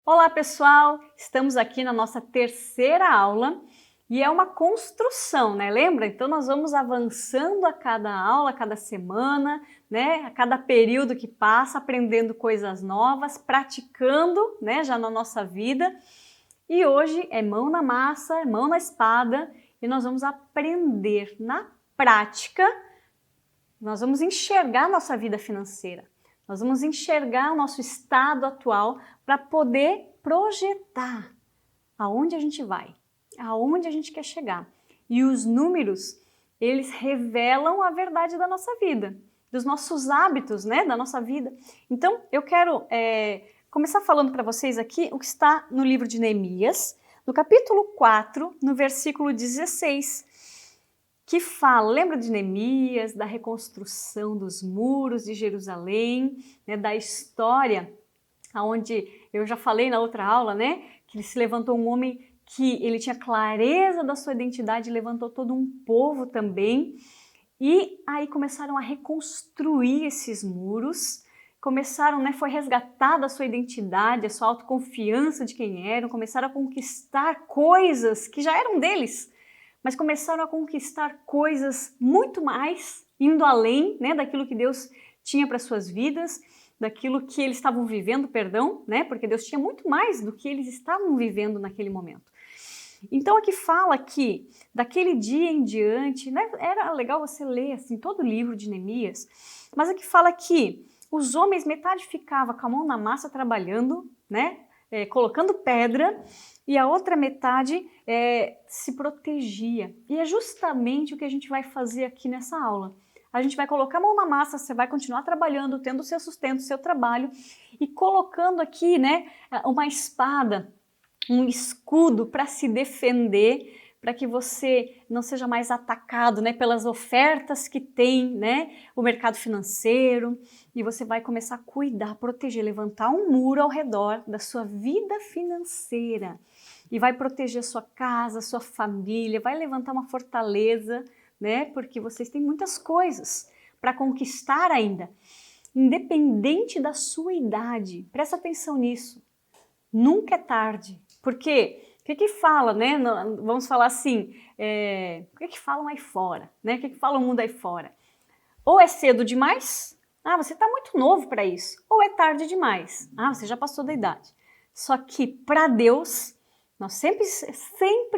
Olá pessoal, estamos aqui na nossa terceira aula e é uma construção, né? Lembra? Então nós vamos avançando a cada aula, a cada semana, né? A cada período que passa, aprendendo coisas novas, praticando, né? Já na nossa vida. E hoje é mão na massa, mão na espada e nós vamos aprender na prática, nós vamos enxergar a nossa vida financeira. Nós vamos enxergar o nosso estado atual para poder projetar aonde a gente vai, aonde a gente quer chegar. E os números, eles revelam a verdade da nossa vida, dos nossos hábitos, né, da nossa vida. Então, eu quero começar falando para vocês aqui o que está no livro de Neemias, no capítulo 4, no versículo 16, que fala, lembra de Neemias, da reconstrução dos muros de Jerusalém, né, da história, onde eu já falei na outra aula, né, que se levantou um homem que ele tinha clareza da sua identidade, levantou todo um povo também, e aí começaram a reconstruir esses muros, começaram, né, foi resgatada a sua identidade, a sua autoconfiança de quem eram, começaram a conquistar coisas que já eram deles, mas começaram a conquistar coisas muito mais, indo além, né, daquilo que Deus tinha para suas vidas, daquilo que eles estavam vivendo, perdão, né, porque Deus tinha muito mais do que eles estavam vivendo naquele momento. Então aqui fala que daquele dia em diante, né, era legal você ler assim, todo o livro de Neemias, mas aqui fala que os homens, metade ficava com a mão na massa trabalhando, né, colocando pedra, e a outra metade se protegia. E é justamente o que a gente vai fazer aqui nessa aula. A gente vai colocar a mão na massa, você vai continuar trabalhando, tendo o seu sustento, o seu trabalho, e colocando aqui, né, uma espada, um escudo para se defender, para que você não seja mais atacado, né, pelas ofertas que tem, né, o mercado financeiro, e você vai começar a cuidar, proteger, levantar um muro ao redor da sua vida financeira, e vai proteger sua casa, sua família, vai levantar uma fortaleza, né, porque vocês têm muitas coisas para conquistar ainda, independente da sua idade, presta atenção nisso, nunca é tarde, porque o que fala, né? Vamos falar assim, o que falam aí fora, né? O que fala o mundo aí fora? Ou é cedo demais, você está muito novo para isso, ou é tarde demais, você já passou da idade. Só que para Deus, nós sempre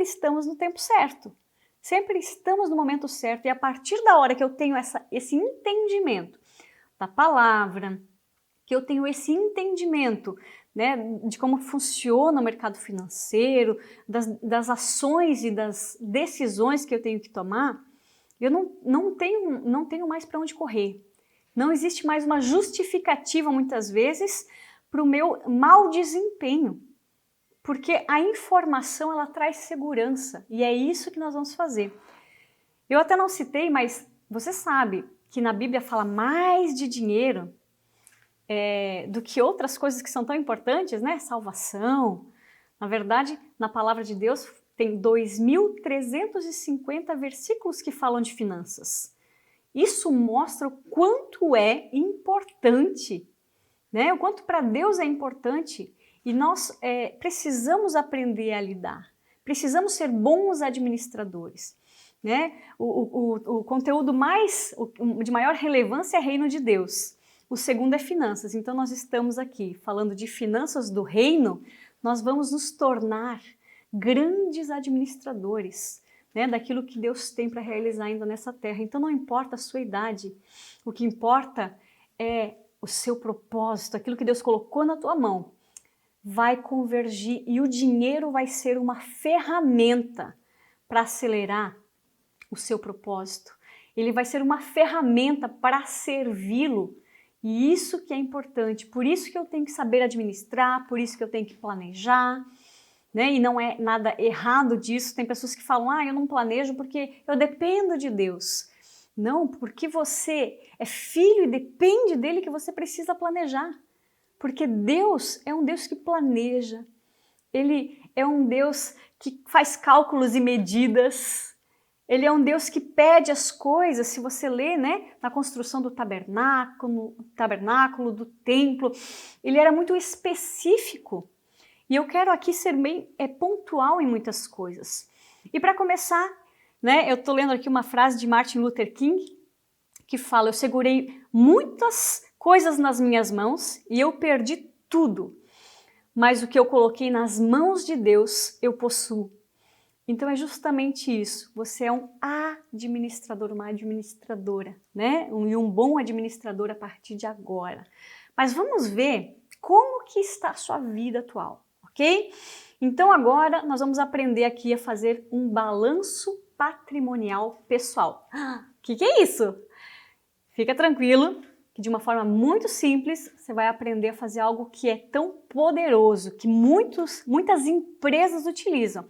estamos no tempo certo, sempre estamos no momento certo, e a partir da hora que eu tenho esse entendimento da palavra, que eu tenho esse entendimento, né, de como funciona o mercado financeiro, das ações e das decisões que eu tenho que tomar, eu não tenho mais para onde correr. Não existe mais uma justificativa, muitas vezes, para o meu mau desempenho. Porque a informação, ela traz segurança, e é isso que nós vamos fazer. Eu até não citei, mas você sabe que na Bíblia fala mais de dinheiro do que outras coisas que são tão importantes, né? Salvação. Na verdade, na palavra de Deus tem 2.350 versículos que falam de finanças. Isso mostra o quanto é importante, né? O quanto para Deus é importante, e nós precisamos aprender a lidar. Precisamos ser bons administradores, né? O conteúdo de maior relevância é reino de Deus. O segundo é finanças, então nós estamos aqui falando de finanças do reino, nós vamos nos tornar grandes administradores, né, daquilo que Deus tem para realizar ainda nessa terra. Então não importa a sua idade, o que importa é o seu propósito, aquilo que Deus colocou na tua mão, vai convergir e o dinheiro vai ser uma ferramenta para acelerar o seu propósito. Ele vai ser uma ferramenta para servi-lo. E isso que é importante, por isso que eu tenho que saber administrar, por isso que eu tenho que planejar, né? E não é nada errado disso. Tem pessoas que falam, eu não planejo porque eu dependo de Deus. Não, porque você é filho e depende dele que você precisa planejar. Porque Deus é um Deus que planeja, Ele é um Deus que faz cálculos e medidas, Ele é um Deus que pede as coisas. Se você lê, né, na construção do tabernáculo, do templo, Ele era muito específico. E eu quero aqui ser bem pontual em muitas coisas. E para começar, né, eu estou lendo aqui uma frase de Martin Luther King, que fala: eu segurei muitas coisas nas minhas mãos e eu perdi tudo, mas o que eu coloquei nas mãos de Deus, eu possuo. Então é justamente isso, você é um administrador, uma administradora, né? E um bom administrador a partir de agora. Mas vamos ver como que está a sua vida atual, ok? Então agora nós vamos aprender aqui a fazer um balanço patrimonial pessoal. O que é isso? Fica tranquilo, que de uma forma muito simples você vai aprender a fazer algo que é tão poderoso, que muitas empresas utilizam.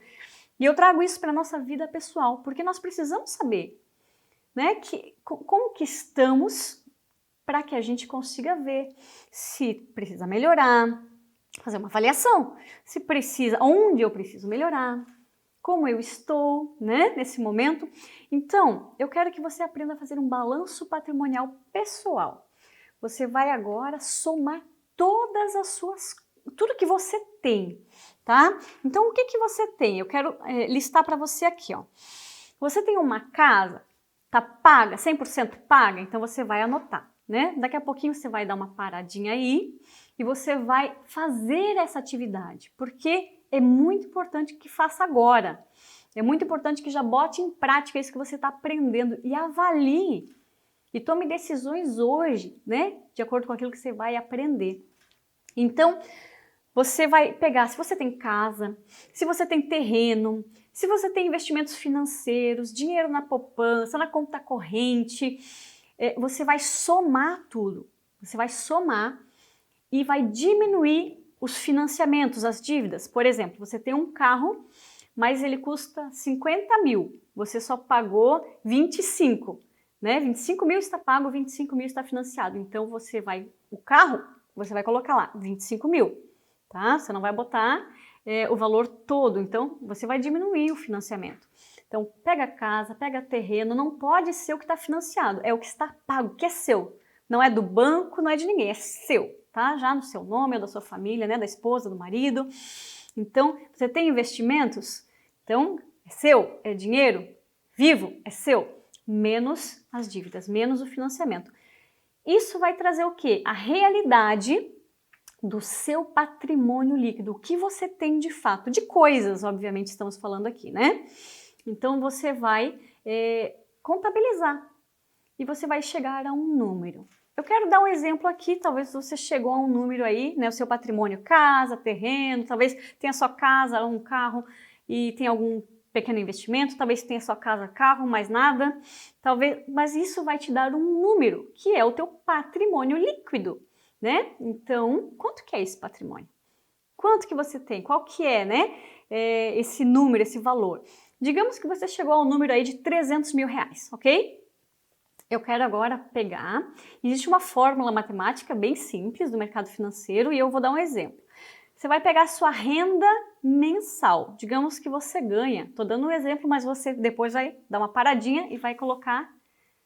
E eu trago isso para a nossa vida pessoal, porque nós precisamos saber, né, como que estamos para que a gente consiga ver se precisa melhorar, fazer uma avaliação, se precisa, onde eu preciso melhorar, como eu estou, né, nesse momento. Então, eu quero que você aprenda a fazer um balanço patrimonial pessoal. Você vai agora somar todas as suas, tudo que você tem, tá? Então, o que você tem? Eu quero listar para você aqui, ó. Você tem uma casa, tá paga, 100% paga? Então, você vai anotar, né? Daqui a pouquinho você vai dar uma paradinha aí e você vai fazer essa atividade, porque é muito importante que faça agora. É muito importante que já bote em prática isso que você está aprendendo e avalie e tome decisões hoje, né? De acordo com aquilo que você vai aprender. Então, você vai pegar, se você tem casa, se você tem terreno, se você tem investimentos financeiros, dinheiro na poupança, na conta corrente, você vai somar tudo. Você vai somar e vai diminuir os financiamentos, as dívidas. Por exemplo, você tem um carro, mas ele custa 50 mil, você só pagou 25, né? 25 mil está pago, 25 mil está financiado. Então, o carro, você vai colocar lá 25 mil. Tá? Você não vai botar o valor todo, então você vai diminuir o financiamento. Então, pega a casa, pega terreno, não pode ser o que está financiado, é o que está pago, que é seu. Não é do banco, não é de ninguém, é seu, tá? Já no seu nome, é da sua família, né? Da esposa, do marido. Então, você tem investimentos? Então, é seu, é dinheiro vivo, é seu. Menos as dívidas, menos o financiamento. Isso vai trazer o quê? A realidade do seu patrimônio líquido, o que você tem de fato, de coisas, obviamente estamos falando aqui, né? Então você vai contabilizar e você vai chegar a um número. Eu quero dar um exemplo aqui, talvez você chegou a um número aí, né? O seu patrimônio, casa, terreno, talvez tenha só casa, um carro e tem algum pequeno investimento, talvez tenha só casa, carro, mais nada, talvez, mas isso vai te dar um número, que é o teu patrimônio líquido. Né? Então, quanto que é esse patrimônio? Quanto que você tem? Qual que é, né? Esse número, esse valor? Digamos que você chegou ao número aí de 300 mil reais, ok? Eu quero agora pegar, existe uma fórmula matemática bem simples do mercado financeiro e eu vou dar um exemplo. Você vai pegar a sua renda mensal, digamos que você ganha, estou dando um exemplo, mas você depois vai dar uma paradinha e vai colocar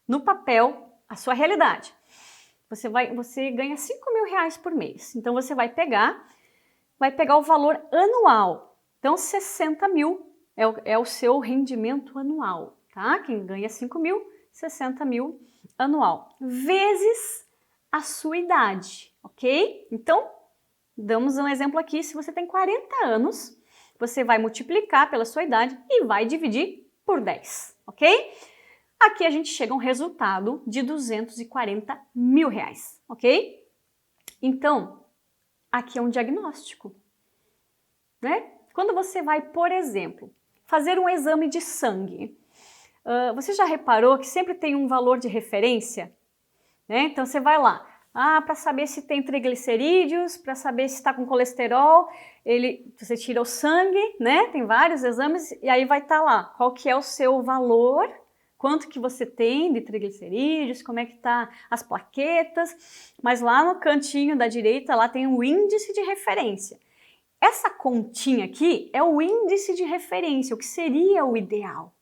no papel a sua realidade. Você ganha 5 mil reais por mês. Então, você vai pegar o valor anual. Então, 60 mil é o seu rendimento anual, tá? Quem ganha 5 mil, 60 mil anual. Vezes a sua idade, ok? Então, damos um exemplo aqui. Se você tem 40 anos, você vai multiplicar pela sua idade e vai dividir por 10, ok? Aqui a gente chega a um resultado de 240 mil reais, ok? Então, aqui é um diagnóstico, né? Quando você vai, por exemplo, fazer um exame de sangue, você já reparou que sempre tem um valor de referência? Né? Então, você vai lá, para saber se tem triglicerídeos, para saber se está com colesterol, você tira o sangue, né? Tem vários exames e aí vai estar lá qual que é o seu valor, quanto que você tem de triglicerídeos, como é que tá as plaquetas, mas lá no cantinho da direita lá tem o índice de referência. Essa continha aqui é o índice de referência, o que seria o ideal,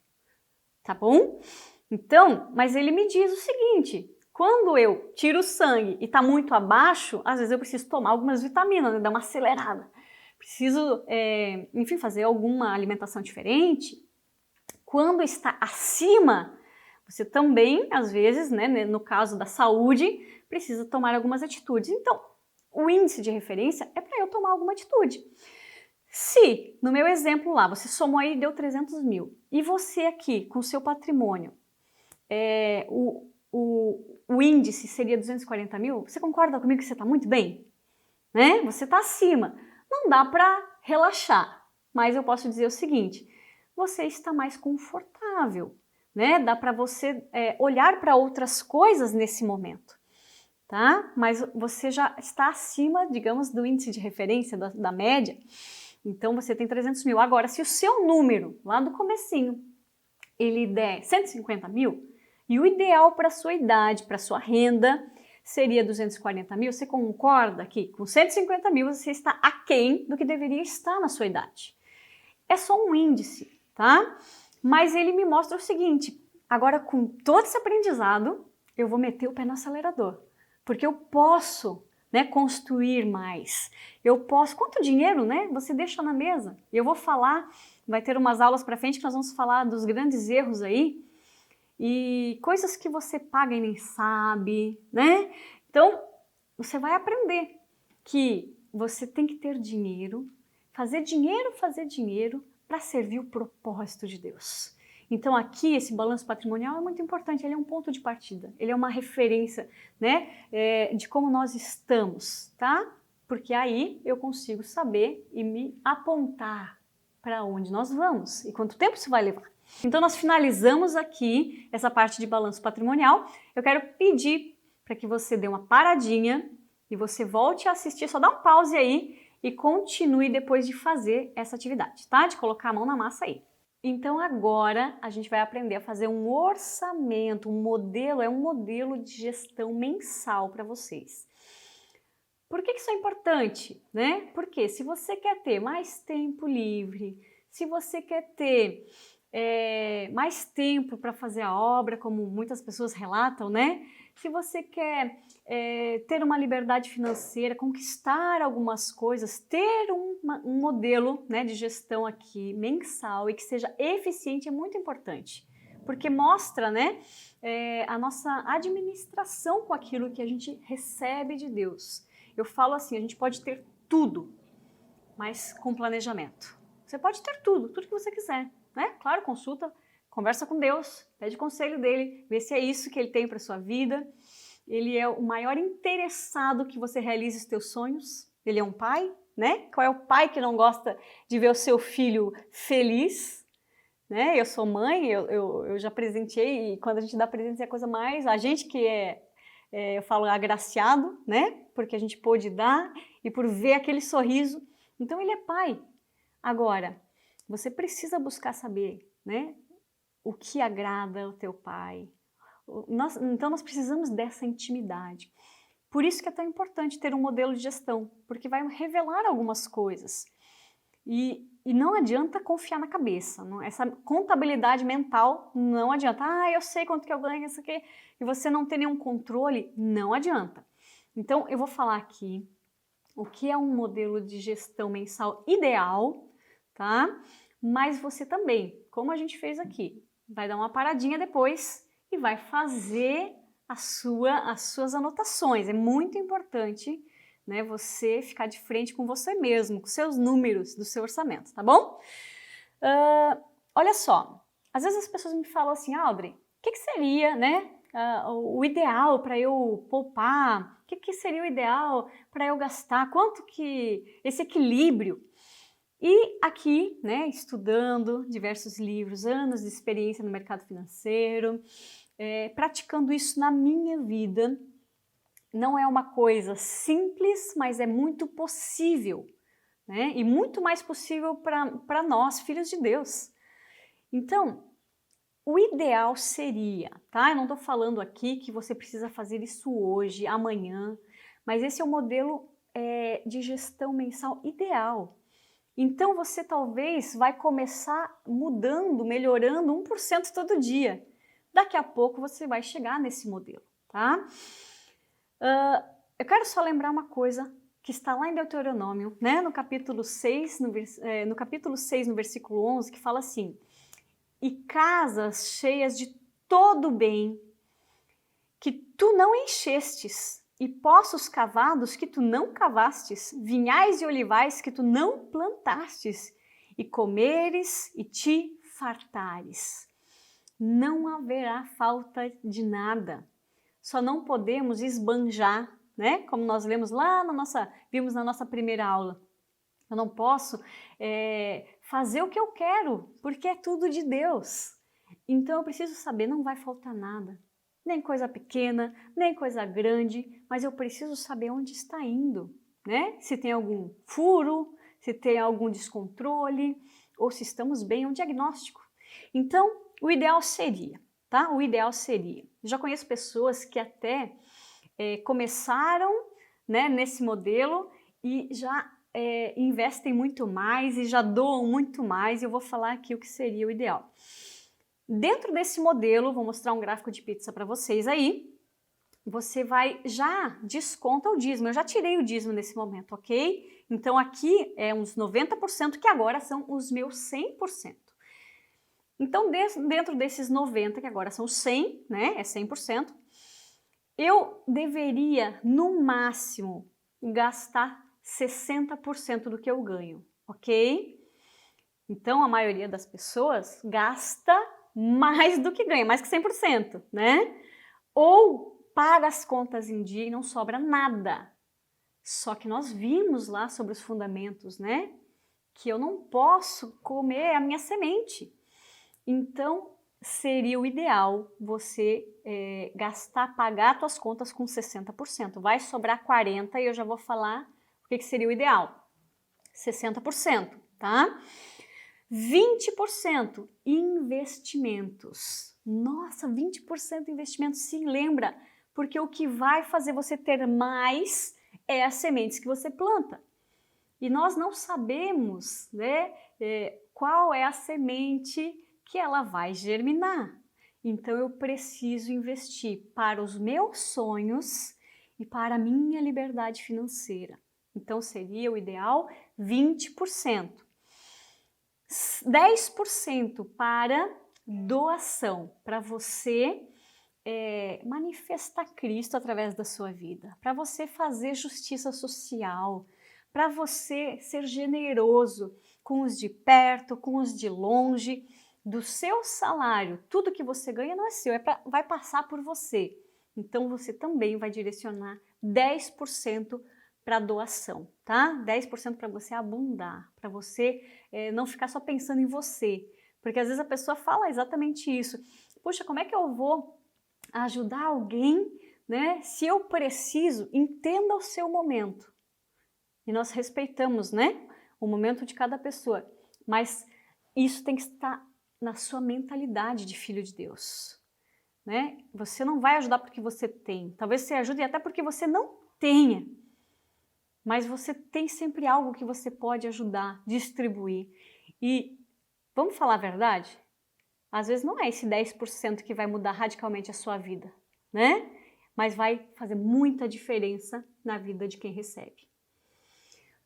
tá bom? Então, mas ele me diz o seguinte, quando eu tiro o sangue e tá muito abaixo, às vezes eu preciso tomar algumas vitaminas, né, dar uma acelerada. preciso, enfim, fazer alguma alimentação diferente. Quando está acima, você também, às vezes, né, no caso da saúde, precisa tomar algumas atitudes. Então, o índice de referência é para eu tomar alguma atitude. Se, no meu exemplo lá, você somou aí e deu 300 mil, e você aqui, com o seu patrimônio, o índice seria 240 mil, você concorda comigo que você está muito bem? Né? Você está acima. Não dá para relaxar, mas eu posso dizer o seguinte, você está mais confortável, né? Dá para você olhar para outras coisas nesse momento, tá? Mas você já está acima, digamos, do índice de referência, da média, então você tem 300 mil. Agora, se o seu número, lá do comecinho, ele der 150 mil, e o ideal para a sua idade, para a sua renda, seria 240 mil, você concorda que com 150 mil você está aquém do que deveria estar na sua idade. É só um índice, tá? Mas ele me mostra o seguinte, agora com todo esse aprendizado, eu vou meter o pé no acelerador, porque eu posso, né, construir mais. Eu posso, quanto dinheiro, né, você deixa na mesa? Eu vou falar, vai ter umas aulas para frente que nós vamos falar dos grandes erros aí, e coisas que você paga e nem sabe, né? Então, você vai aprender que você tem que ter dinheiro, fazer dinheiro para servir o propósito de Deus. Então aqui esse balanço patrimonial é muito importante, ele é um ponto de partida, ele é uma referência, né, de como nós estamos, tá? Porque aí eu consigo saber e me apontar para onde nós vamos e quanto tempo isso vai levar. Então nós finalizamos aqui essa parte de balanço patrimonial. Eu quero pedir para que você dê uma paradinha e você volte a assistir, só dá um pause aí e continue depois de fazer essa atividade, tá? De colocar a mão na massa aí. Então agora a gente vai aprender a fazer um orçamento, um modelo de gestão mensal para vocês. Por que isso é importante, né? Porque se você quer ter mais tempo livre, se você quer ter mais tempo para fazer a obra, como muitas pessoas relatam, né? Se você quer ter uma liberdade financeira, conquistar algumas coisas, ter um modelo, né, de gestão aqui mensal e que seja eficiente é muito importante, porque mostra, né, a nossa administração com aquilo que a gente recebe de Deus. Eu falo assim, a gente pode ter tudo, mas com planejamento. Você pode ter tudo que você quiser, né? Claro, consulta, conversa com Deus, pede conselho dele, vê se é isso que ele tem para sua vida. Ele é o maior interessado que você realize os teus sonhos. Ele é um pai, né? Qual é o pai que não gosta de ver o seu filho feliz? Né? Eu sou mãe, eu já presenteei, e quando a gente dá presente é a coisa mais... A gente que eu falo agraciado, né? Porque a gente pôde dar e por ver aquele sorriso. Então ele é pai. Agora, você precisa buscar saber, né, o que agrada ao teu pai. Então nós precisamos dessa intimidade. Por isso que é tão importante ter um modelo de gestão, porque vai revelar algumas coisas. E não adianta confiar na cabeça, essa contabilidade mental não adianta. Eu sei quanto que eu ganho, isso aqui, e você não ter nenhum controle, não adianta. Então eu vou falar aqui o que é um modelo de gestão mensal ideal, tá? Mas você também, como a gente fez aqui, vai dar uma paradinha depois e vai fazer as suas anotações. É muito importante, né, você ficar de frente com você mesmo, com seus números do seu orçamento, tá bom? Olha só, às vezes as pessoas me falam assim, Audrey, o que seria, né, o ideal para eu poupar? O que seria o ideal para eu gastar? Quanto que esse equilíbrio? E aqui, né, estudando diversos livros, anos de experiência no mercado financeiro, praticando isso na minha vida, não é uma coisa simples, mas é muito possível, né? E muito mais possível para nós, filhos de Deus. Então, o ideal seria, tá? Eu não estou falando aqui que você precisa fazer isso hoje, amanhã, mas esse é o modelo de gestão mensal ideal. Então você talvez vai começar mudando, melhorando 1% todo dia. Daqui a pouco você vai chegar nesse modelo, tá? Eu quero só lembrar uma coisa que está lá em Deuteronômio, né? No capítulo 6, no versículo 11, que fala assim: e casas cheias de todo bem que tu não enchestes, e poços cavados que tu não cavastes, vinhais e olivais que tu não plantastes, e comeres e te fartares. Não haverá falta de nada. Só não podemos esbanjar, né? Como nós vimos na nossa primeira aula. Eu não posso fazer o que eu quero, porque é tudo de Deus. Então eu preciso saber, não vai faltar nada. Nem coisa pequena, nem coisa grande, mas eu preciso saber onde está indo, né? Se tem algum furo, se tem algum descontrole, ou se estamos bem, um diagnóstico. Então, o ideal seria, tá? O ideal seria. Já conheço pessoas que até começaram, né, nesse modelo e já investem muito mais e já doam muito mais, e eu vou falar aqui o que seria o ideal. Dentro desse modelo, vou mostrar um gráfico de pizza para vocês aí, você já desconta o dízimo. Eu já tirei o dízimo nesse momento, ok? Então aqui é uns 90% que agora são os meus 100%. Então dentro desses 90, que agora são 100, né, é 100%, eu deveria, no máximo, gastar 60% do que eu ganho, ok? Então, a maioria das pessoas gasta mais do que ganha, mais que 100%, né? Ou paga as contas em dia e não sobra nada. Só que nós vimos lá sobre os fundamentos, né? Que eu não posso comer a minha semente. Então, seria o ideal você pagar as suas contas com 60%. Vai sobrar 40% e eu já vou falar o que seria o ideal. 60%, tá? 20% investimentos. Nossa, 20% investimentos, sim, lembra? Porque o que vai fazer você ter mais é as sementes que você planta. E nós não sabemos, né, qual é a semente que ela vai germinar. Então eu preciso investir para os meus sonhos e para a minha liberdade financeira. Então seria o ideal 20%. 10% para doação, para você manifestar Cristo através da sua vida, para você fazer justiça social, para você ser generoso com os de perto, com os de longe. Do seu salário, tudo que você ganha não é seu, vai passar por você. Então você também vai direcionar 10% para doação, tá? 10% para você abundar, para você não ficar só pensando em você. Porque às vezes a pessoa fala exatamente isso. Puxa, como é que eu vou ajudar alguém, né? Se eu preciso, entenda o seu momento. E nós respeitamos, né? O momento de cada pessoa. Mas isso tem que estar na sua mentalidade de filho de Deus, né? Você não vai ajudar porque você tem. Talvez você ajude até porque você não tenha. Mas você tem sempre algo que você pode ajudar, distribuir. E vamos falar a verdade? Às vezes não é esse 10% que vai mudar radicalmente a sua vida, né? Mas vai fazer muita diferença na vida de quem recebe.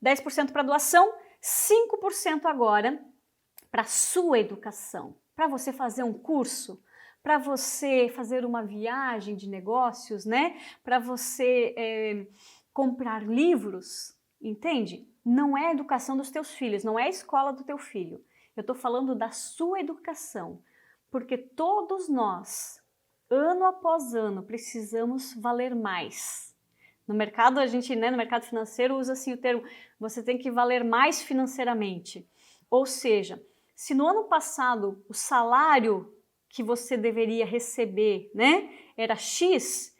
10% para doação, 5% agora para a sua educação. Para você fazer um curso, para você fazer uma viagem de negócios, né? Para você comprar livros, entende? Não é a educação dos teus filhos, não é a escola do teu filho. Eu estou falando da sua educação, porque todos nós, ano após ano, precisamos valer mais. No mercado, a gente, né, no mercado financeiro, usa assim o termo, você tem que valer mais financeiramente. Ou seja, se no ano passado o salário que você deveria receber, né, era X,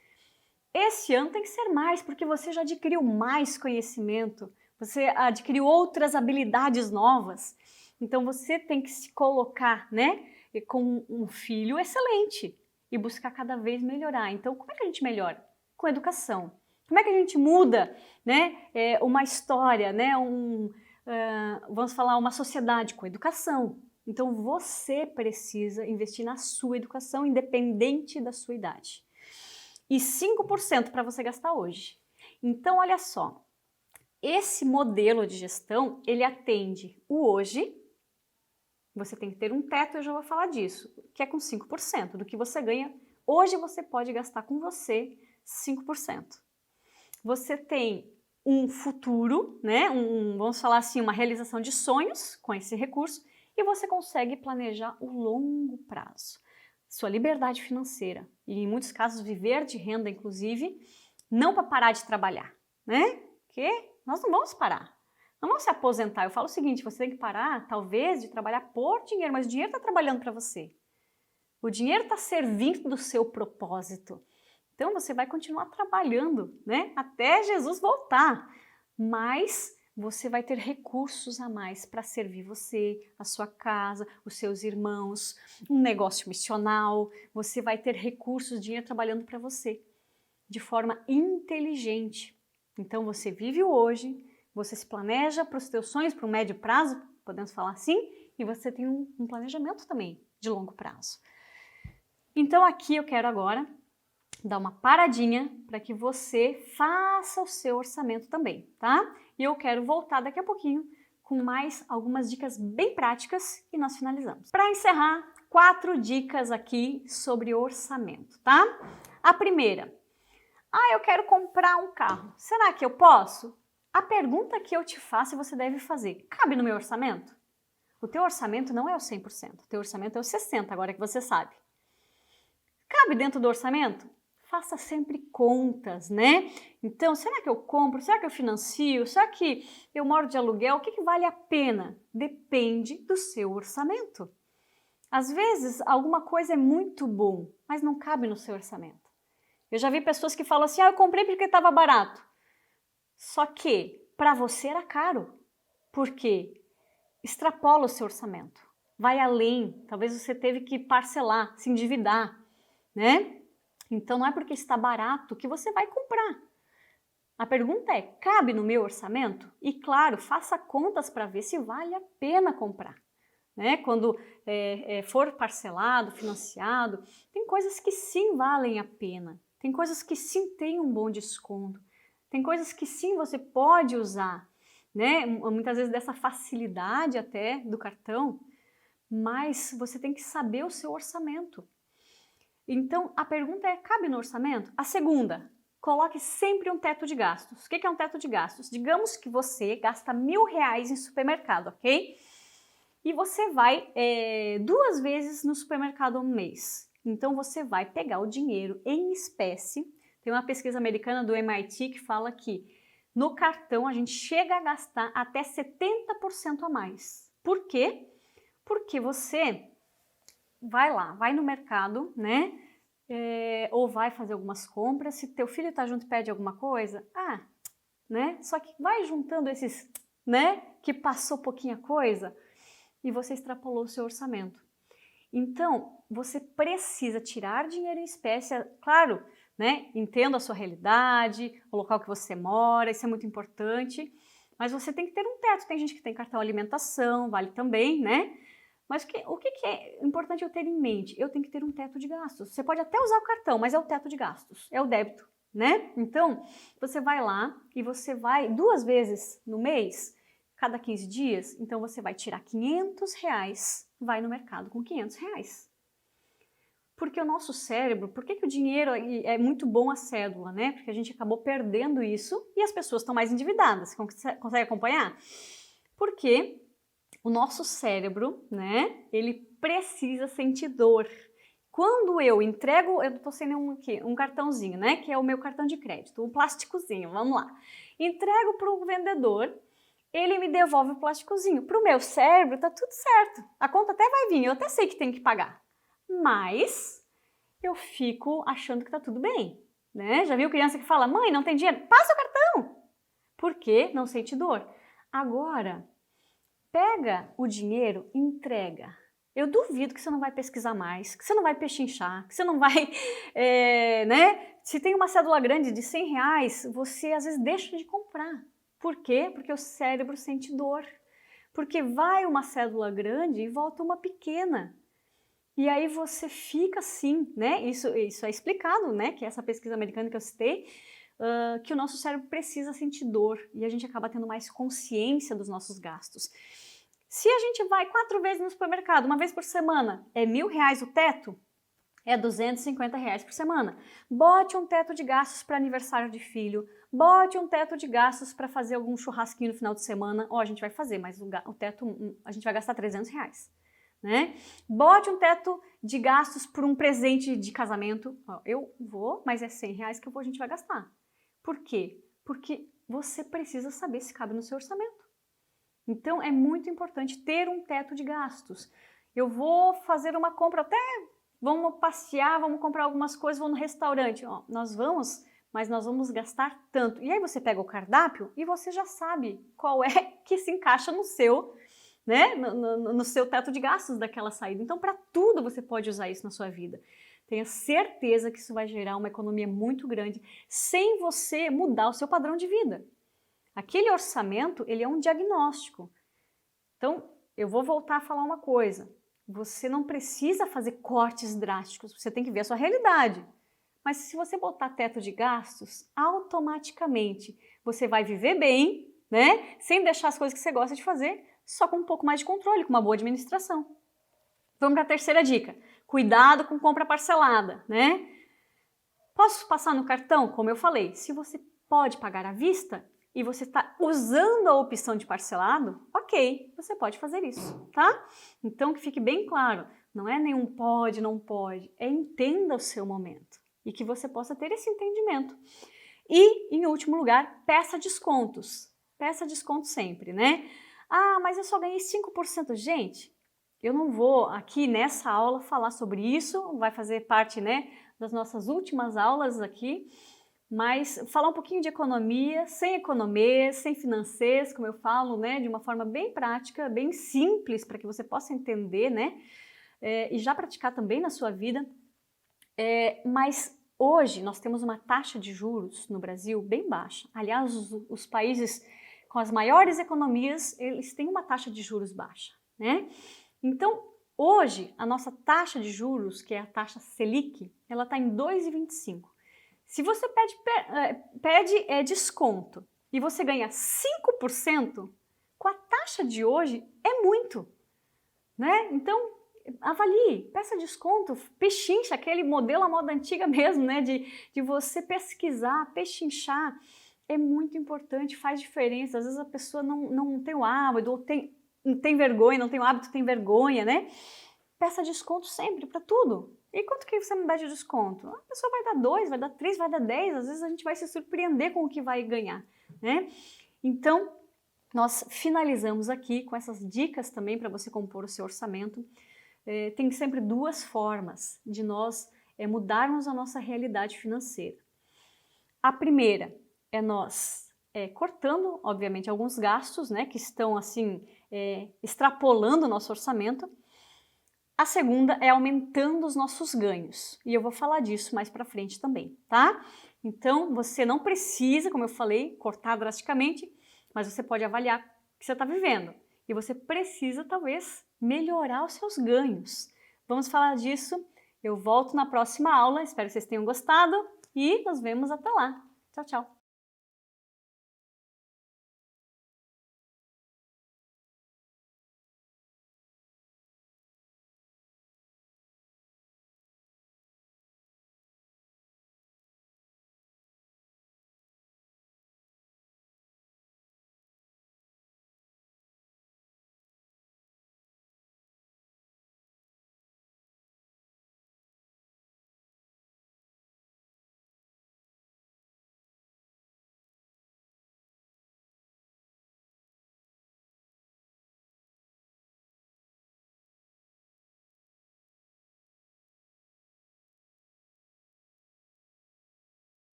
esse ano tem que ser mais, porque você já adquiriu mais conhecimento, você adquiriu outras habilidades novas. Então você tem que se colocar, né, com um filho excelente e buscar cada vez melhorar. Então, como é que a gente melhora? Com educação. Como é que a gente muda, né, uma história, né, vamos falar, uma sociedade com educação? Então você precisa investir na sua educação, independente da sua idade. E 5% para você gastar hoje. Então, olha só, esse modelo de gestão, ele atende o hoje. Você tem que ter um teto, eu já vou falar disso, que é com 5% do que você ganha. Hoje você pode gastar com você 5%. Você tem um futuro, né? Vamos falar assim, uma realização de sonhos com esse recurso e você consegue planejar o longo prazo. Sua liberdade financeira e, em muitos casos, viver de renda, inclusive, não para parar de trabalhar, né? Porque nós não vamos parar, não vamos se aposentar. Eu falo o seguinte, você tem que parar, talvez, de trabalhar por dinheiro, mas o dinheiro está trabalhando para você. O dinheiro está servindo do seu propósito. Então, você vai continuar trabalhando, né? Até Jesus voltar, mas você vai ter recursos a mais para servir você, a sua casa, os seus irmãos, um negócio missional. Você vai ter recursos, dinheiro trabalhando para você, de forma inteligente. Então, você vive o hoje, você se planeja para os seus sonhos, para o médio prazo, podemos falar assim, e você tem um planejamento também de longo prazo. Então, aqui eu quero agora dar uma paradinha para que você faça o seu orçamento também, tá? E eu quero voltar daqui a pouquinho com mais algumas dicas bem práticas e nós finalizamos. Para encerrar, 4 dicas aqui sobre orçamento, tá? A primeira, eu quero comprar um carro. Será que eu posso? A pergunta que eu te faço e você deve fazer, cabe no meu orçamento? O teu orçamento não é o 100%, o teu orçamento é o 60%, agora que você sabe. Cabe dentro do orçamento? Faça sempre contas, né? Então, será que eu compro? Será que eu financio? Será que eu moro de aluguel? O que vale a pena? Depende do seu orçamento. Às vezes, alguma coisa é muito bom, mas não cabe no seu orçamento. Eu já vi pessoas que falam assim, eu comprei porque estava barato. Só que, para você era caro. Por quê? Extrapola o seu orçamento. Vai além. Talvez você teve que parcelar, se endividar, né? Então, não é porque está barato que você vai comprar. A pergunta é, cabe no meu orçamento? E, claro, faça contas para ver se vale a pena comprar. Né? Quando for parcelado, financiado, tem coisas que sim valem a pena. Tem coisas que sim têm um bom desconto. Tem coisas que sim você pode usar. Né? Muitas vezes dessa facilidade até do cartão, mas você tem que saber o seu orçamento. Então, a pergunta é, cabe no orçamento? A segunda, coloque sempre um teto de gastos. O que é um teto de gastos? Digamos que você gasta R$1.000 em supermercado, ok? E você vai 2 vezes no supermercado no mês. Então, você vai pegar o dinheiro em espécie. Tem uma pesquisa americana do MIT que fala que no cartão a gente chega a gastar até 70% a mais. Por quê? Porque você vai lá, vai no mercado, né? Ou vai fazer algumas compras. Se teu filho tá junto e pede alguma coisa, né? Só que vai juntando esses, né? Que passou pouquinha coisa e você extrapolou o seu orçamento. Então, você precisa tirar dinheiro em espécie, claro, né? Entendo a sua realidade, o local que você mora, isso é muito importante, mas você tem que ter um teto. Tem gente que tem cartão alimentação, vale também, né? Mas o que é importante eu ter em mente? Eu tenho que ter um teto de gastos. Você pode até usar o cartão, mas é o teto de gastos, é o débito, né? Então, você vai lá e você vai 2 vezes no mês, cada 15 dias, então você vai tirar R$500, vai no mercado com R$500. Porque o nosso cérebro, por que o dinheiro é muito bom a cédula, né? Porque a gente acabou perdendo isso e as pessoas estão mais endividadas. Consegue acompanhar? Porque o nosso cérebro, né, ele precisa sentir dor. Quando eu entrego, eu estou sendo um cartãozinho, né, que é o meu cartão de crédito, um plásticozinho, vamos lá. Entrego para o vendedor, ele me devolve o plásticozinho. Para o meu cérebro tá tudo certo, a conta até vai vir, eu até sei que tem que pagar. Mas eu fico achando que tá tudo bem, né? Já viu criança que fala, mãe, não tem dinheiro? Passa o cartão! Por quê? Não sente dor. Agora, pega o dinheiro e entrega. Eu duvido que você não vai pesquisar mais, que você não vai pechinchar, que você não vai, né? Se tem uma cédula grande de R$100, você às vezes deixa de comprar. Por quê? Porque o cérebro sente dor. Porque vai uma cédula grande e volta uma pequena. E aí você fica assim, né? Isso é explicado, né? Que essa pesquisa americana que eu citei, que o nosso cérebro precisa sentir dor e a gente acaba tendo mais consciência dos nossos gastos. Se a gente vai 4 vezes no supermercado, uma vez por semana, é R$1.000 o teto? É R$250 por semana. Bote um teto de gastos para aniversário de filho, bote um teto de gastos para fazer algum churrasquinho no final de semana. Ó, a gente vai fazer, mas o teto, a gente vai gastar R$300. Né? Bote um teto de gastos por um presente de casamento. Ó, eu vou, mas é R$100 que a gente vai gastar. Por quê? Porque você precisa saber se cabe no seu orçamento. Então é muito importante ter um teto de gastos. Eu vou fazer uma compra, até vamos passear, vamos comprar algumas coisas, vamos no restaurante. Ó, nós vamos, mas nós vamos gastar tanto. E aí você pega o cardápio e você já sabe qual é que se encaixa no seu, né, no seu teto de gastos daquela saída. Então, para tudo você pode usar isso na sua vida. Tenha certeza que isso vai gerar uma economia muito grande sem você mudar o seu padrão de vida. Aquele orçamento, ele é um diagnóstico. Então, eu vou voltar a falar uma coisa. Você não precisa fazer cortes drásticos, você tem que ver a sua realidade. Mas se você botar teto de gastos, automaticamente você vai viver bem, né? Sem deixar as coisas que você gosta de fazer, só com um pouco mais de controle, com uma boa administração. Vamos para a terceira dica. Cuidado com compra parcelada, né? Posso passar no cartão? Como eu falei, se você pode pagar à vista e você está usando a opção de parcelado, ok, você pode fazer isso, tá? Então que fique bem claro, não é nenhum pode, não pode, é entenda o seu momento e que você possa ter esse entendimento. E, em último lugar, peça descontos. Peça desconto sempre, né? Ah, mas eu só ganhei 5%. Gente, eu não vou aqui nessa aula falar sobre isso, vai fazer parte, né, das nossas últimas aulas aqui, mas falar um pouquinho de economia, sem financeiros, como eu falo, né, de uma forma bem prática, bem simples, para que você possa entender, né, e já praticar também na sua vida. Mas hoje nós temos uma taxa de juros no Brasil bem baixa. Aliás, os países com as maiores economias, eles têm uma taxa de juros baixa, né? Então, hoje, a nossa taxa de juros, que é a taxa Selic, ela está em 2,25. Se você pede desconto e você ganha 5%, com a taxa de hoje é muito, né? Então, avalie, peça desconto, pechincha, aquele modelo à moda antiga mesmo, né? De você pesquisar, pechinchar, é muito importante, faz diferença. Às vezes a pessoa não tem o hábito, ou tem vergonha, não tem o hábito, tem vergonha, né? Peça desconto sempre para tudo. E quanto que você me dá de desconto? A pessoa vai dar 2, vai dar 3, vai dar 10, às vezes a gente vai se surpreender com o que vai ganhar, né? Então, nós finalizamos aqui com essas dicas também para você compor o seu orçamento. Tem sempre duas formas de nós mudarmos a nossa realidade financeira. A primeira é nós cortando, obviamente, alguns gastos, né, que estão assim extrapolando o nosso orçamento. A segunda é aumentando os nossos ganhos, e eu vou falar disso mais para frente também, tá? Então, você não precisa, como eu falei, cortar drasticamente, mas você pode avaliar o que você está vivendo. E você precisa, talvez, melhorar os seus ganhos. Vamos falar disso. Eu volto na próxima aula. Espero que vocês tenham gostado e nos vemos até lá. Tchau, tchau!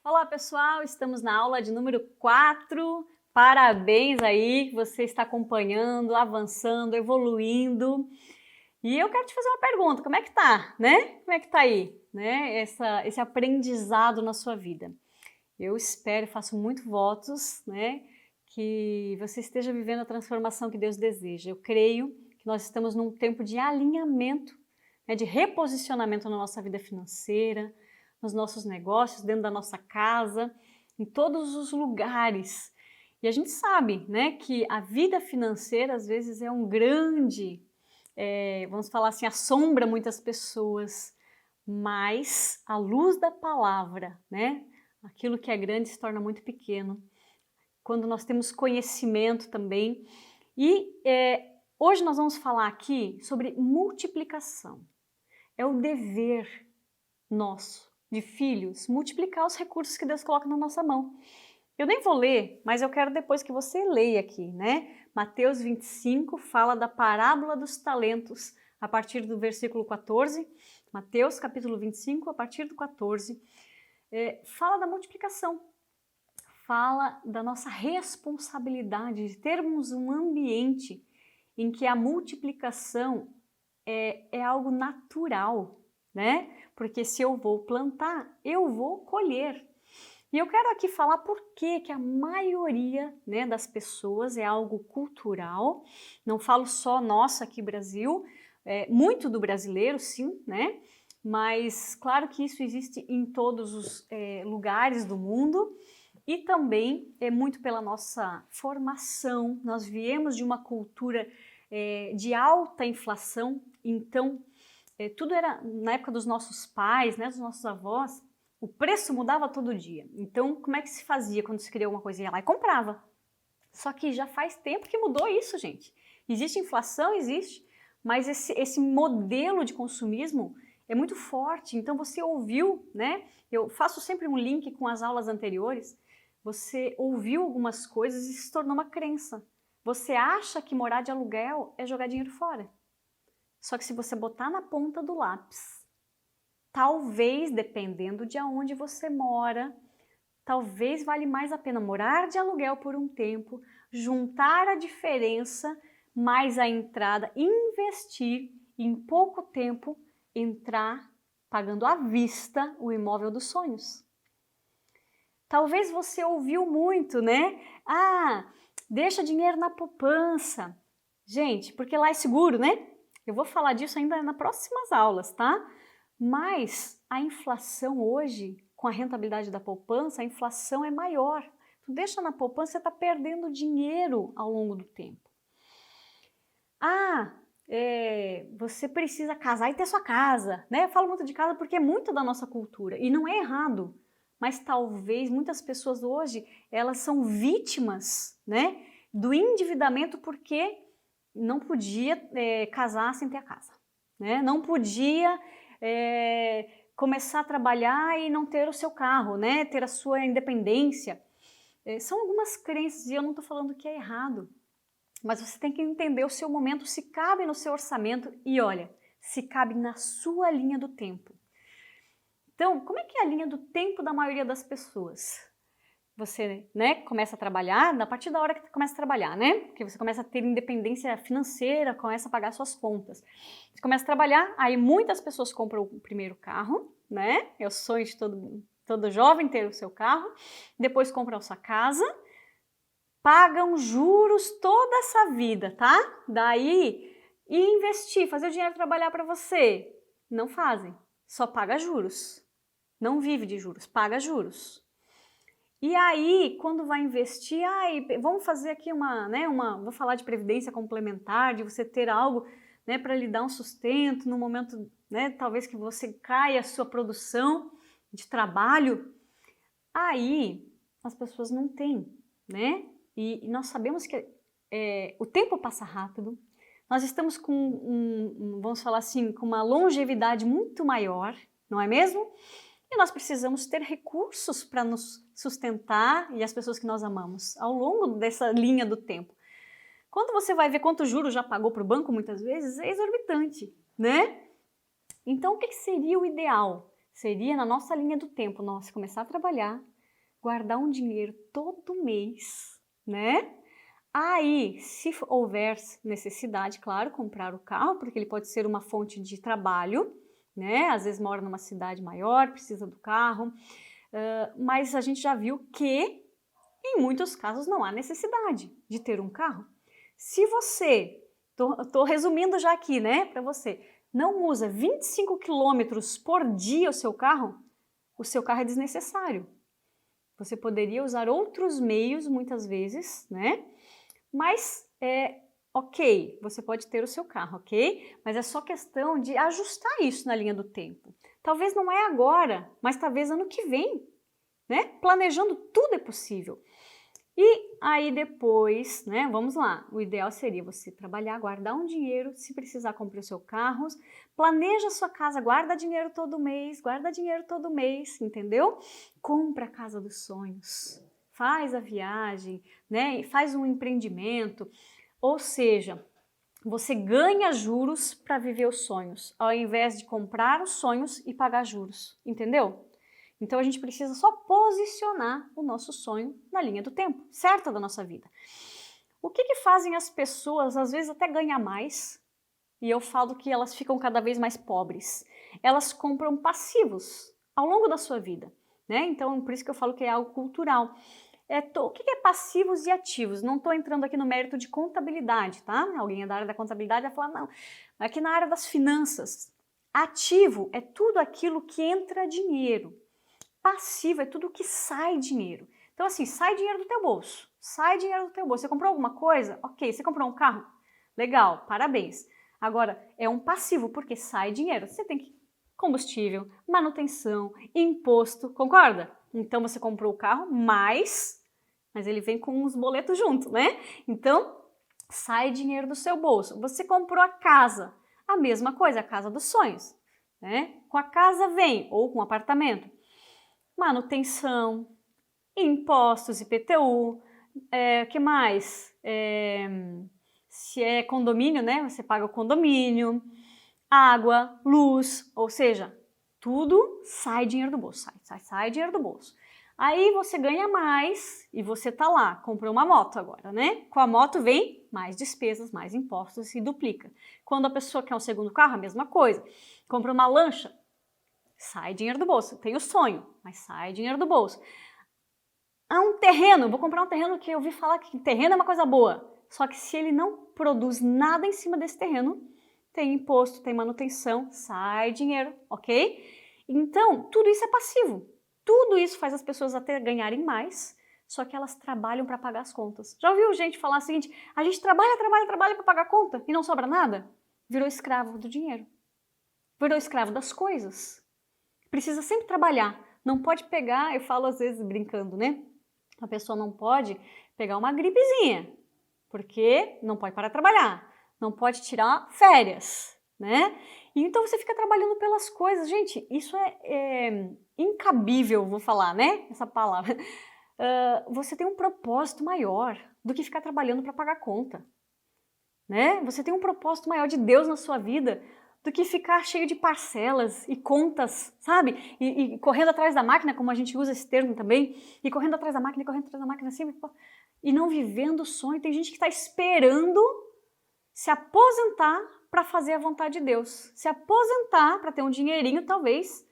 Olá pessoal, estamos na aula de número 4. Parabéns aí, você está acompanhando, avançando, evoluindo. E eu quero te fazer uma pergunta, como é que tá, né? Como é que tá aí, né? Esse aprendizado na sua vida. Eu espero, faço muito votos, né? Que você esteja vivendo a transformação que Deus deseja. Eu creio que nós estamos num tempo de alinhamento, né, de reposicionamento na nossa vida financeira, nos nossos negócios, dentro da nossa casa, em todos os lugares. E a gente sabe, né, que a vida financeira às vezes é um grande, vamos falar assim, assombra muitas pessoas, mas a luz da palavra, né, aquilo que é grande se torna muito pequeno. Quando nós temos conhecimento também. E hoje nós vamos falar aqui sobre multiplicação. É o dever nosso, de filhos, multiplicar os recursos que Deus coloca na nossa mão. Eu nem vou ler, mas eu quero depois que você leia aqui, né? Mateus 25 fala da parábola dos talentos, a partir do versículo 14. Mateus capítulo 25, a partir do 14, fala da multiplicação. Fala da nossa responsabilidade de termos um ambiente em que a multiplicação é algo natural, né? Porque se eu vou plantar, eu vou colher. E eu quero aqui falar por que a maioria, né, das pessoas é algo cultural. Não falo só nossa aqui Brasil, muito do brasileiro, sim, né? Mas claro que isso existe em todos os lugares do mundo. E também é muito pela nossa formação. Nós viemos de uma cultura de alta inflação, então tudo era, na época dos nossos pais, né, dos nossos avós, o preço mudava todo dia. Então, como é que se fazia quando se queria alguma coisa? Ia lá e comprava. Só que já faz tempo que mudou isso, gente. Existe inflação? Existe. Mas esse modelo de consumismo é muito forte. Então, você ouviu, né? Eu faço sempre um link com as aulas anteriores. Você ouviu algumas coisas e se tornou uma crença. Você acha que morar de aluguel é jogar dinheiro fora. Só que se você botar na ponta do lápis, talvez, dependendo de aonde você mora, talvez vale mais a pena morar de aluguel por um tempo, juntar a diferença mais a entrada, investir e em pouco tempo entrar pagando à vista o imóvel dos sonhos. Talvez você ouviu muito, né? Ah, deixa dinheiro na poupança. Gente, porque lá é seguro, né? Eu vou falar disso ainda nas próximas aulas, tá? Mas a inflação hoje, com a rentabilidade da poupança, a inflação é maior. Tu deixa na poupança, você está perdendo dinheiro ao longo do tempo. Ah, você precisa casar e ter sua casa, né? Eu falo muito de casa porque é muito da nossa cultura e não é errado. Mas talvez muitas pessoas hoje, elas são vítimas, né, do endividamento porque não podia casar sem ter a casa, né? Não podia começar a trabalhar e não ter o seu carro, né? Ter a sua independência. São algumas crenças e eu não estou falando que é errado, mas você tem que entender o seu momento, se cabe no seu orçamento e olha, se cabe na sua linha do tempo. Então, como é que é a linha do tempo da maioria das pessoas? Você, né, começa a trabalhar, a partir da hora que você começa a trabalhar, né? Porque você começa a ter independência financeira, começa a pagar suas contas. Você começa a trabalhar, aí muitas pessoas compram o primeiro carro, né? É o sonho de todo jovem ter o seu carro. Depois compram a sua casa, pagam juros toda essa vida, tá? Daí, e investir, fazer o dinheiro trabalhar para você. Não fazem, só paga juros. Não vive de juros, paga juros. E aí, quando vai investir, vamos fazer aqui vou falar de previdência complementar, de você ter algo, né, para lhe dar um sustento no momento, né, talvez que você caia a sua produção de trabalho. Aí, as pessoas não têm, né? E nós sabemos que o tempo passa rápido, nós estamos com, vamos falar assim, com uma longevidade muito maior, não é mesmo? E nós precisamos ter recursos para nos sustentar e as pessoas que nós amamos ao longo dessa linha do tempo. Quando você vai ver quanto juros já pagou para o banco, muitas vezes, é exorbitante, né? Então, o que seria o ideal? Seria, na nossa linha do tempo, nós começar a trabalhar, guardar um dinheiro todo mês, né? Aí, se houver necessidade, claro, comprar o carro, porque ele pode ser uma fonte de trabalho, né? Às vezes mora numa cidade maior, precisa do carro, mas a gente já viu que em muitos casos não há necessidade de ter um carro. Se você, tô resumindo já aqui, né, para você, não usa 25 quilômetros por dia o seu carro é desnecessário. Você poderia usar outros meios muitas vezes, né? Mas ok, você pode ter o seu carro, ok? Mas é só questão de ajustar isso na linha do tempo. Talvez não é agora, mas talvez ano que vem, né? Planejando tudo é possível. E aí depois, né, vamos lá, o ideal seria você trabalhar, guardar um dinheiro, se precisar comprar o seu carro, planeja a sua casa, guarda dinheiro todo mês, entendeu? Compra a casa dos sonhos, faz a viagem, né, faz um empreendimento, ou seja, você ganha juros para viver os sonhos, ao invés de comprar os sonhos e pagar juros, entendeu? Então a gente precisa só posicionar o nosso sonho na linha do tempo, certa da nossa vida. O que fazem as pessoas, às vezes até ganhar mais, e eu falo que elas ficam cada vez mais pobres. Elas compram passivos ao longo da sua vida, né? Então por isso que eu falo que é algo cultural. O que é passivos e ativos? Não estou entrando aqui no mérito de contabilidade, tá? Alguém é da área da contabilidade vai falar, não. Aqui na área das finanças, ativo é tudo aquilo que entra dinheiro. Passivo é tudo que sai dinheiro. Então assim, sai dinheiro do teu bolso. Sai dinheiro do teu bolso. Você comprou alguma coisa? Ok. Você comprou um carro? Legal, parabéns. Agora, é um passivo, porque sai dinheiro. Você tem que combustível, manutenção, imposto, concorda? Então você comprou o carro, mas ele vem com uns boletos junto, né? Então, sai dinheiro do seu bolso. Você comprou a casa, a mesma coisa, a casa dos sonhos, né? Com a casa vem, ou com o apartamento, manutenção, impostos, IPTU, que mais? Se é condomínio, né? Você paga o condomínio, água, luz, ou seja, tudo sai dinheiro do bolso, sai dinheiro do bolso. Aí você ganha mais e você tá lá, comprou uma moto agora, né? Com a moto vem mais despesas, mais impostos e duplica. Quando a pessoa quer um segundo carro, a mesma coisa. Compra uma lancha, sai dinheiro do bolso. Tem o sonho, mas sai dinheiro do bolso. Há um terreno, vou comprar um terreno que eu ouvi falar que terreno é uma coisa boa. Só que se ele não produz nada em cima desse terreno, tem imposto, tem manutenção, sai dinheiro, ok? Então, tudo isso é passivo. Tudo isso faz as pessoas até ganharem mais, só que elas trabalham para pagar as contas. Já ouviu gente falar o seguinte, a gente trabalha para pagar a conta e não sobra nada? Virou escravo do dinheiro. Virou escravo das coisas. Precisa sempre trabalhar. Não pode pegar, eu falo às vezes brincando, né? A pessoa não pode pegar uma gripezinha, porque não pode parar de trabalhar, não pode tirar férias, né? E então você fica trabalhando pelas coisas. Gente, isso é incabível, vou falar, né? Essa palavra. Você tem um propósito maior do que ficar trabalhando para pagar conta, né? Você tem um propósito maior de Deus na sua vida do que ficar cheio de parcelas e contas, sabe? E correndo atrás da máquina, como a gente usa esse termo também, e correndo atrás da máquina, assim, e não vivendo o sonho. Tem gente que está esperando se aposentar para fazer a vontade de Deus, se aposentar para ter um dinheirinho, talvez,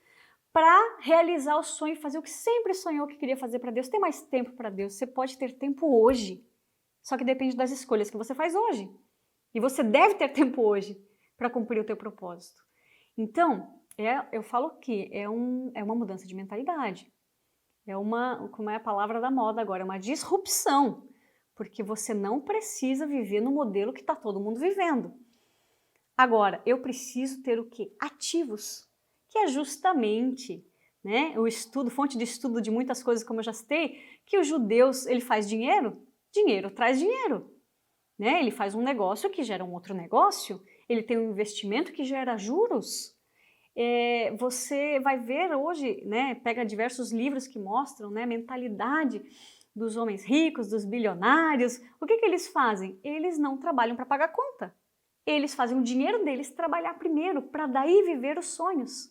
para realizar o sonho, fazer o que sempre sonhou que queria fazer para Deus. Tem mais tempo para Deus, você pode ter tempo hoje, só que depende das escolhas que você faz hoje. E você deve ter tempo hoje para cumprir o teu propósito. Então, eu falo que é uma mudança de mentalidade. Como é a palavra da moda agora, é uma disrupção. Porque você não precisa viver no modelo que está todo mundo vivendo. Agora, eu preciso ter o quê? Ativos, que é justamente, né, fonte de estudo de muitas coisas, como eu já citei, que os judeus, ele faz dinheiro? Dinheiro traz dinheiro. Né? Ele faz um negócio que gera um outro negócio, ele tem um investimento que gera juros. Você vai ver hoje, né, pega diversos livros que mostram, né, a mentalidade dos homens ricos, dos bilionários. O que eles fazem? Eles não trabalham para pagar conta. Eles fazem o dinheiro deles trabalhar primeiro, para daí viver os sonhos.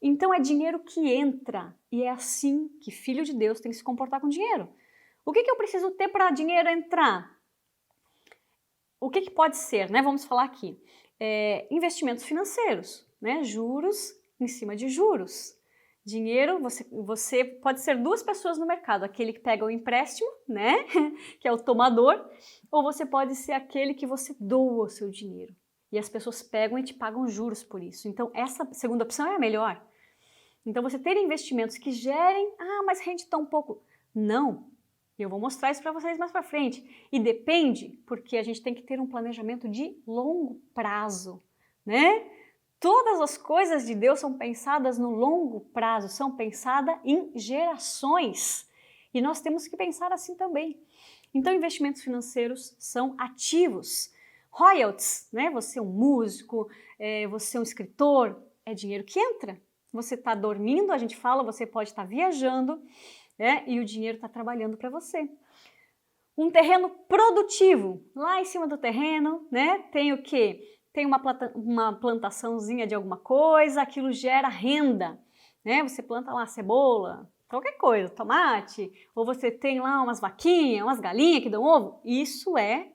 Então é dinheiro que entra e é assim que filho de Deus tem que se comportar com dinheiro. O que eu preciso ter para dinheiro entrar? O que pode ser, né? Vamos falar aqui. Investimentos financeiros, né? Juros em cima de juros. Dinheiro, você pode ser duas pessoas no mercado, aquele que pega o empréstimo, né? Que é o tomador, ou você pode ser aquele que você doa o seu dinheiro. E as pessoas pegam e te pagam juros por isso. Então, essa segunda opção é a melhor. Então, você ter investimentos que gerem, mas rende tão pouco. Não, eu vou mostrar isso para vocês mais para frente. E depende, porque a gente tem que ter um planejamento de longo prazo, né? Todas as coisas de Deus são pensadas no longo prazo, são pensadas em gerações. E nós temos que pensar assim também. Então, investimentos financeiros são ativos. Royalties, né? Você é um músico, você é um escritor, é dinheiro que entra. Você está dormindo, a gente fala, você pode estar viajando, né? E o dinheiro está trabalhando para você. Um terreno produtivo, lá em cima do terreno, né? Tem o quê? Tem uma plantaçãozinha de alguma coisa, aquilo gera renda, né? Você planta lá cebola, qualquer coisa, tomate, ou você tem lá umas vaquinhas, umas galinhas que dão ovo, isso é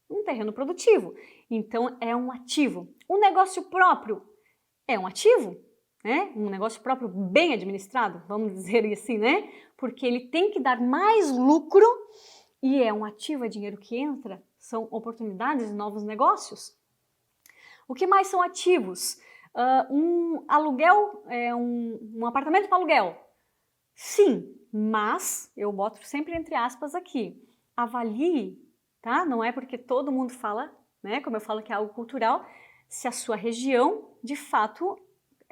um terreno produtivo. Então é um ativo. Um negócio próprio é um ativo, né? Um negócio próprio bem administrado, vamos dizer assim, né? Porque ele tem que dar mais lucro e é um ativo, é dinheiro que entra, são oportunidades de novos negócios. O que mais são ativos? Um aluguel, um apartamento para aluguel. Sim, mas eu boto sempre entre aspas aqui. Avalie, tá? Não é porque todo mundo fala, né? Como eu falo que é algo cultural, se a sua região de fato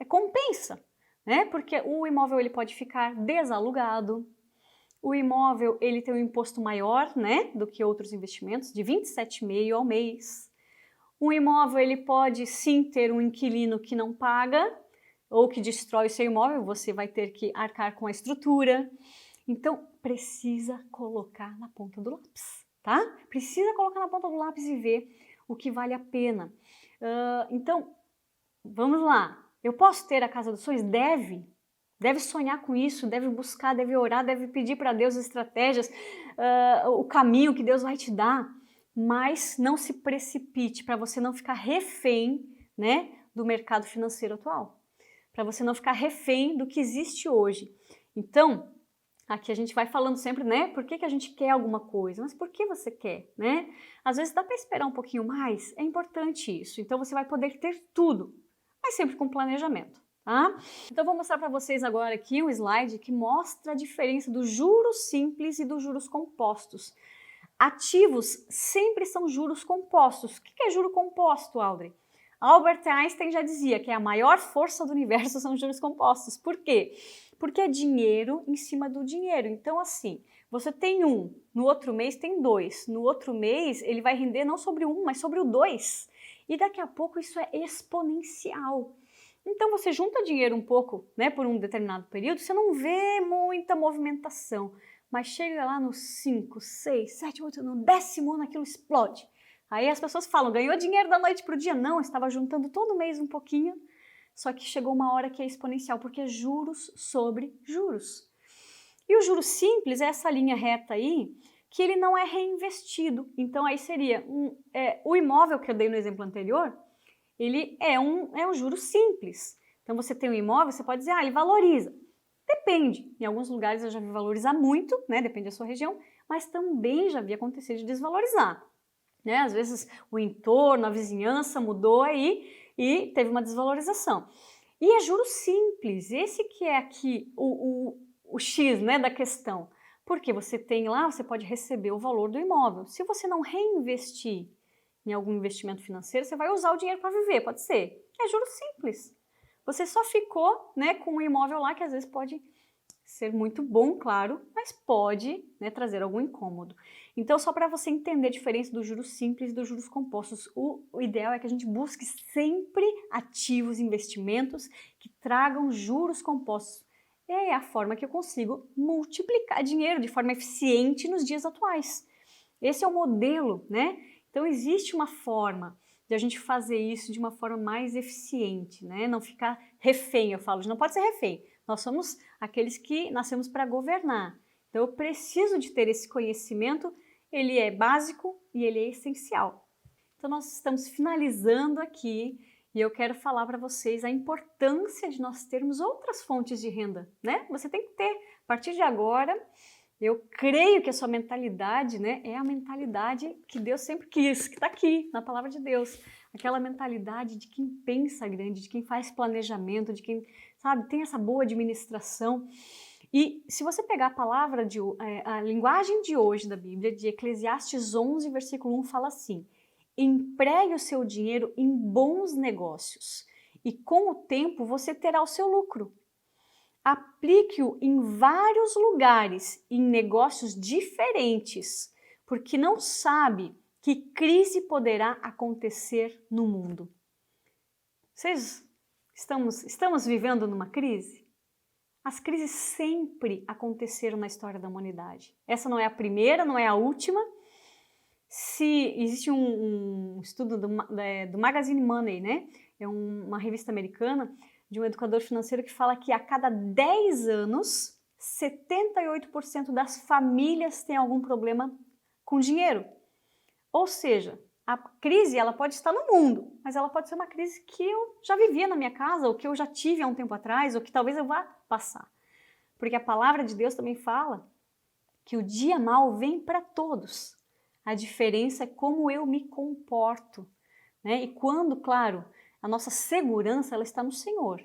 compensa, né? Porque o imóvel ele pode ficar desalugado. O imóvel ele tem um imposto maior, né? Do que outros investimentos, de 27,5 ao mês. Um imóvel ele pode sim ter um inquilino que não paga ou que destrói o seu imóvel, você vai ter que arcar com a estrutura. Então, precisa colocar na ponta do lápis, tá? Precisa colocar na ponta do lápis e ver o que vale a pena. Então, vamos lá. Eu posso ter a casa dos sonhos? Deve sonhar com isso, deve buscar, deve orar, deve pedir para Deus estratégias, o caminho que Deus vai te dar. Mas não se precipite para você não ficar refém, né, do mercado financeiro atual. Para você não ficar refém do que existe hoje. Então, aqui a gente vai falando sempre, né, por que a gente quer alguma coisa, mas por que você quer, né? Às vezes dá para esperar um pouquinho mais, é importante isso. Então você vai poder ter tudo, mas sempre com planejamento. Tá? Então vou mostrar para vocês agora aqui um slide que mostra a diferença dos juros simples e dos juros compostos. Ativos sempre são juros compostos. O que é juro composto, Audrey? Albert Einstein já dizia que a maior força do universo são juros compostos. Por quê? Porque é dinheiro em cima do dinheiro. Então, assim, você tem um, no outro mês tem dois. No outro mês, ele vai render não sobre um, mas sobre o dois. E daqui a pouco isso é exponencial. Então, você junta dinheiro um pouco, né, por um determinado período, você não vê muita movimentação. Mas chega lá no 5, 6, 7, 8, no 10º ano aquilo explode. Aí as pessoas falam, ganhou dinheiro da noite para o dia? Não, estava juntando todo mês um pouquinho, só que chegou uma hora que é exponencial, porque é juros sobre juros. E o juro simples é essa linha reta aí, que ele não é reinvestido. Então aí seria, o imóvel que eu dei no exemplo anterior, ele é um juro simples. Então você tem um imóvel, você pode dizer, ele valoriza. Depende, em alguns lugares eu já vi valorizar muito, né? Depende da sua região, mas também já vi acontecer de desvalorizar. Né? Às vezes o entorno, a vizinhança mudou aí e teve uma desvalorização. E é juro simples, esse que é aqui o X, né, da questão. Porque você tem lá, você pode receber o valor do imóvel. Se você não reinvestir em algum investimento financeiro, você vai usar o dinheiro para viver, pode ser. É juro simples. Você só ficou, né, com um imóvel lá que às vezes pode ser muito bom, claro, mas pode, né, trazer algum incômodo. Então, só para você entender a diferença dos juros simples e dos juros compostos, o ideal é que a gente busque sempre ativos, investimentos que tragam juros compostos. É a forma que eu consigo multiplicar dinheiro de forma eficiente nos dias atuais. Esse é o modelo, né? Então, existe uma forma. de a gente fazer isso de uma forma mais eficiente, né? Não ficar refém, eu falo, a gente não pode ser refém. Nós somos aqueles que nascemos para governar. Então eu preciso de ter esse conhecimento, ele é básico e ele é essencial. Então nós estamos finalizando aqui e eu quero falar para vocês a importância de nós termos outras fontes de renda, né? Você tem que ter, a partir de agora, eu creio que a sua mentalidade, né, é a mentalidade que Deus sempre quis, que está aqui na palavra de Deus. Aquela mentalidade de quem pensa grande, de quem faz planejamento, de quem, sabe, tem essa boa administração. E se você pegar a palavra, a linguagem de hoje da Bíblia, de Eclesiastes 11, versículo 1, fala assim: empregue o seu dinheiro em bons negócios e com o tempo você terá o seu lucro. Aplique-o em vários lugares, em negócios diferentes, porque não sabe que crise poderá acontecer no mundo. Vocês estamos vivendo numa crise? As crises sempre aconteceram na história da humanidade. Essa não é a primeira, não é a última. Se existe um estudo do Magazine Money, né? É uma revista americana, de um educador financeiro que fala que a cada 10 anos, 78% das famílias têm algum problema com dinheiro. Ou seja, a crise ela pode estar no mundo, mas ela pode ser uma crise que eu já vivia na minha casa, ou que eu já tive há um tempo atrás, ou que talvez eu vá passar. Porque a palavra de Deus também fala que o dia mau vem para todos. A diferença é como eu me comporto, né? E quando, claro, a nossa segurança ela está no Senhor.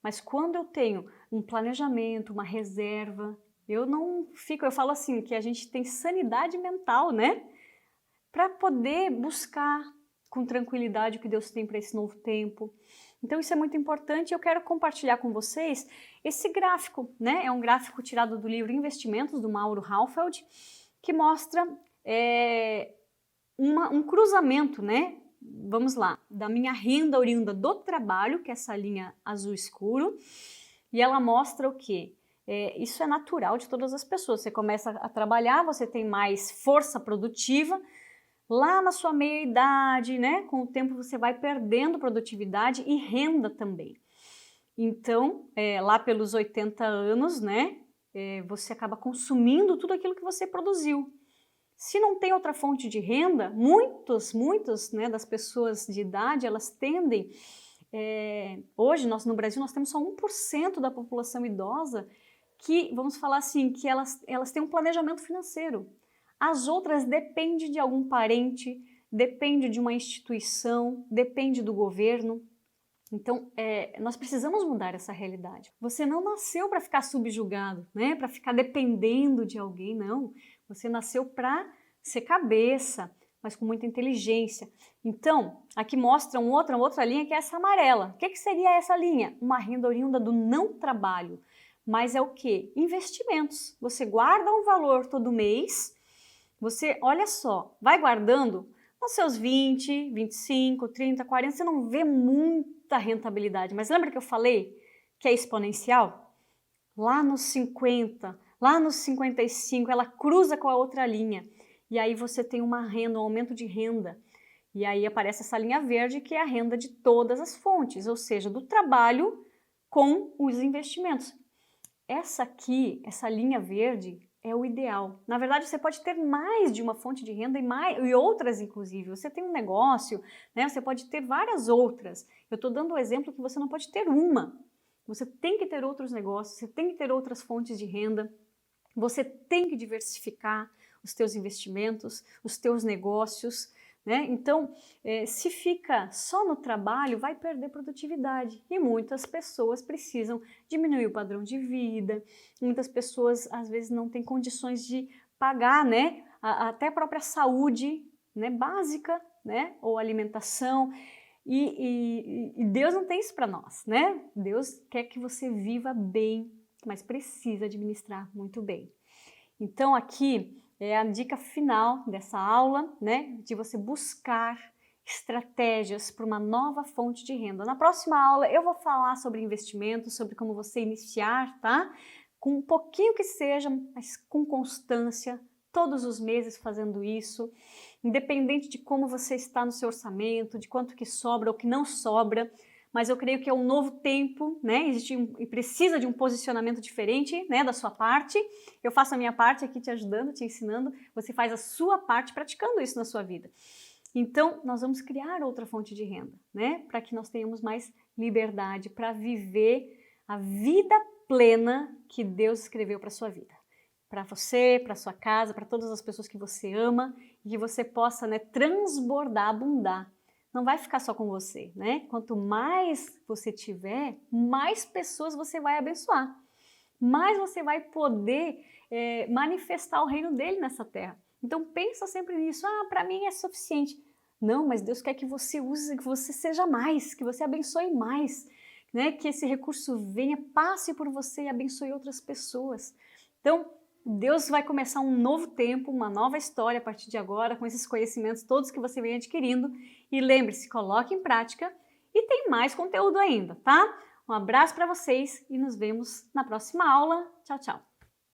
Mas quando eu tenho um planejamento, uma reserva, eu não fico, eu falo assim, que a gente tem sanidade mental, né? Para poder buscar com tranquilidade o que Deus tem para esse novo tempo. Então isso é muito importante e eu quero compartilhar com vocês esse gráfico, né? É um gráfico tirado do livro Investimentos, do Mauro Halfeld, que mostra um cruzamento, né? Vamos lá, da minha renda oriunda do trabalho, que é essa linha azul escuro, e ela mostra o quê? Isso é natural de todas as pessoas. Você começa a trabalhar, você tem mais força produtiva, lá na sua meia-idade, né? Com o tempo você vai perdendo produtividade e renda também. Então, lá pelos 80 anos, né? Você acaba consumindo tudo aquilo que você produziu. Se não tem outra fonte de renda, muitas, né, das pessoas de idade, elas tendem... hoje, no Brasil, nós temos só 1% da população idosa que, vamos falar assim, que elas têm um planejamento financeiro. As outras dependem de algum parente, depende de uma instituição, depende do governo. Então, nós precisamos mudar essa realidade. Você não nasceu para ficar subjugado, né? Para ficar dependendo de alguém, não. Você nasceu para ser cabeça, mas com muita inteligência. Então, aqui mostra outra linha que é essa amarela. O que seria essa linha? Uma renda oriunda do não trabalho. Mas é o quê? Investimentos. Você guarda um valor todo mês, você, olha só, vai guardando nos seus 20, 25, 30, 40, você não vê muita rentabilidade. Mas lembra que eu falei que é exponencial? Lá nos 50, lá nos 55, ela cruza com a outra linha. E aí você tem uma renda, um aumento de renda. E aí aparece essa linha verde que é a renda de todas as fontes, ou seja, do trabalho com os investimentos. Essa aqui, essa linha verde, é o ideal. Na verdade, você pode ter mais de uma fonte de renda e outras, inclusive. Você tem um negócio, né? Você pode ter várias outras. Eu estou dando o exemplo que você não pode ter uma. Você tem que ter outros negócios, você tem que ter outras fontes de renda. Você tem que diversificar os teus investimentos, os teus negócios, né? Então, se fica só no trabalho, vai perder produtividade. E muitas pessoas precisam diminuir o padrão de vida, muitas pessoas às vezes não têm condições de pagar, né? Até a própria saúde, né? Básica, né? Ou alimentação. E Deus não tem isso para nós, né? Deus quer que você viva bem, mas precisa administrar muito bem. Então aqui é a dica final dessa aula, né, de você buscar estratégias para uma nova fonte de renda. Na próxima aula eu vou falar sobre investimentos, sobre como você iniciar, tá? Com um pouquinho que seja, mas com constância, todos os meses fazendo isso, independente de como você está no seu orçamento, de quanto que sobra ou que não sobra, mas eu creio que é um novo tempo, né? E precisa de um posicionamento diferente, né, da sua parte. Eu faço a minha parte aqui te ajudando, te ensinando, você faz a sua parte praticando isso na sua vida. Então, nós vamos criar outra fonte de renda, né? Para que nós tenhamos mais liberdade para viver a vida plena que Deus escreveu para a sua vida. Para você, para sua casa, para todas as pessoas que você ama e que você possa, né, transbordar, abundar. Não vai ficar só com você, né? Quanto mais você tiver, mais pessoas você vai abençoar. Mais você vai poder manifestar o reino dele nessa terra. Então pensa sempre nisso. Ah, para mim é suficiente. Não, mas Deus quer que você use, que você seja mais, que você abençoe mais, né? Que esse recurso venha, passe por você e abençoe outras pessoas. Então, Deus vai começar um novo tempo, uma nova história a partir de agora, com esses conhecimentos todos que você vem adquirindo. E lembre-se, coloque em prática e tem mais conteúdo ainda, tá? Um abraço para vocês e nos vemos na próxima aula. Tchau, tchau!